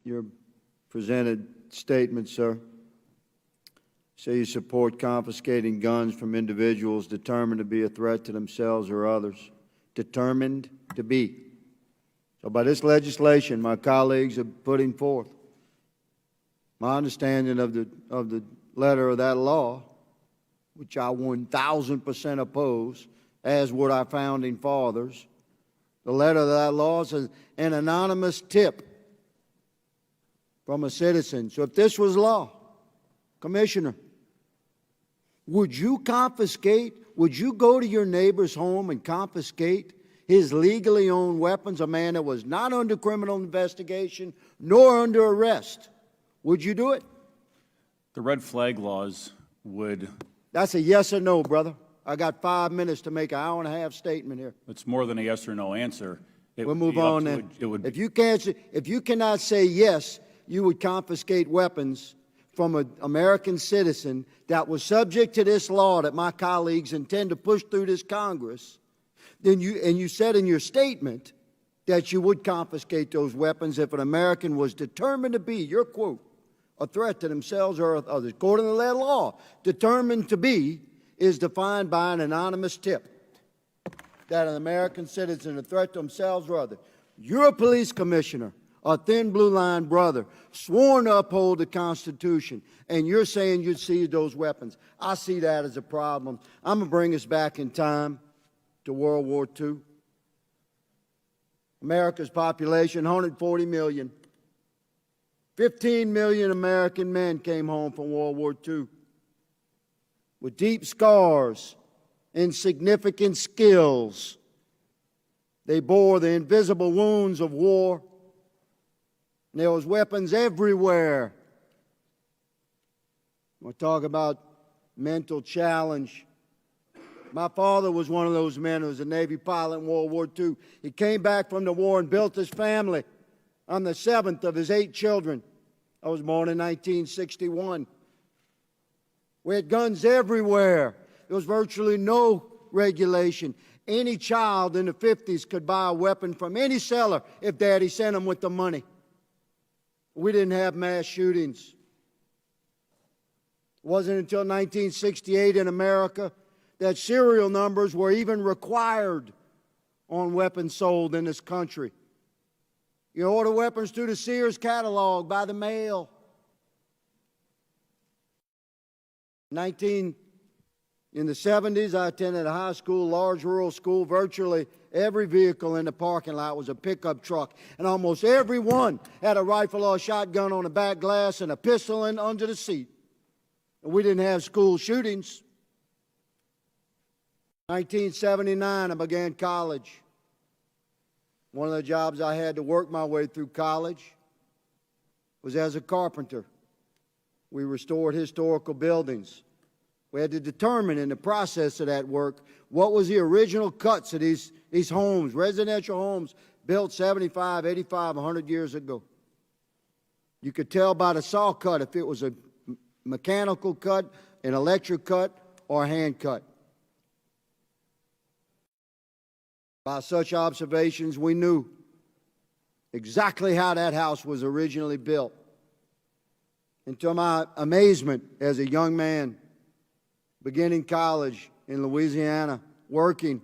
your presented statement, sir. Say you support confiscating guns from individuals determined to be a threat to themselves or others. Determined to be. So by this legislation my colleagues are putting forth, my understanding of the letter of that law, which I 1,000% oppose, as would our founding fathers, the letter of that law says an anonymous tip from a citizen. So if this was law, Commissioner, would you confiscate, would you go to your neighbor's home and confiscate his legally owned weapons, a man that was not under criminal investigation nor under arrest? Would you do it? The red flag laws would... That's a yes or no, brother. I got 5 minutes to make an hour-and-a-half statement here. It's more than a yes or no answer. We'll move on then. If you cannot say yes, you would confiscate weapons from an American citizen that was subject to this law that my colleagues intend to push through this Congress, then you said in your statement that you would confiscate those weapons if an American was determined to be, your quote, a threat to themselves or others. According to that law, determined to be is defined by an anonymous tip that an American citizen, a threat to themselves or others. You're a police commissioner, a thin blue line brother, sworn to uphold the Constitution, and you're saying you'd seize those weapons. I see that as a problem. I'm going to bring us back in time to World War II. America's population, 140 million. 15 million American men came home from World War II with deep scars and significant skills. They bore the invisible wounds of war. And there was weapons everywhere. We'll talk about mental challenge. My father was one of those men who was a Navy pilot in World War II. He came back from the war and built his family. I'm the 7th of his 8 children. I was born in 1961. We had guns everywhere. There was virtually no regulation. Any child in the 50s could buy a weapon from any seller if Daddy sent them with the money. We didn't have mass shootings. It wasn't until 1968 in America that serial numbers were even required on weapons sold in this country. You order weapons through the Sears catalog by the mail. In the 70s, I attended a high school, large rural school. Virtually every vehicle in the parking lot was a pickup truck, and almost every one had a rifle or a shotgun on the back glass and a pistol under the seat. And we didn't have school shootings. 1979, I began college. One of the jobs I had to work my way through college was as a carpenter. We restored historical buildings. We had to determine in the process of that work what was the original cuts of these homes, residential homes built 75, 85, 100 years ago. You could tell by the saw cut if it was a mechanical cut, an electric cut, or a hand cut. By such observations, we knew exactly how that house was originally built. And to my amazement as a young man, beginning college in Louisiana, working,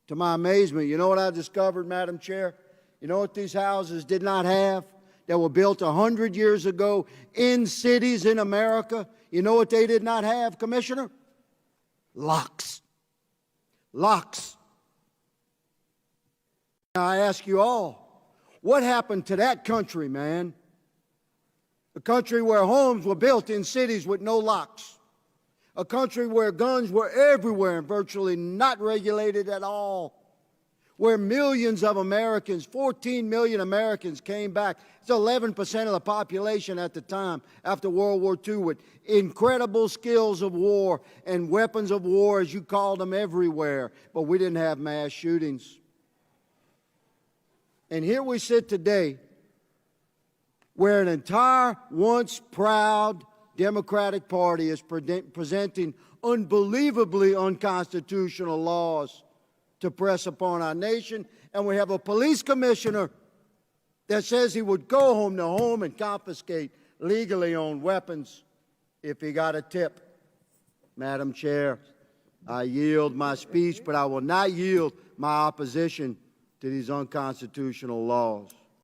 to my amazement, you know what I discovered, Madam Chair? You know what these houses did not have that were built 100 years ago in cities in America? You know what they did not have, Commissioner? Locks. Locks. Now I ask you all, what happened to that country, man? A country where homes were built in cities with no locks. A country where guns were everywhere and virtually not regulated at all. Where millions of Americans, 14 million Americans came back. It's 11% of the population at the time after World War II with incredible skills of war and weapons of war, as you called them, everywhere. But we didn't have mass shootings. And here we sit today where an entire once proud Democratic Party is presenting unbelievably unconstitutional laws to press upon our nation, and we have a police commissioner that says he would go home to home and confiscate legally owned weapons if he got a tip. Madam Chair, I yield my speech, but I will not yield my opposition to these unconstitutional laws.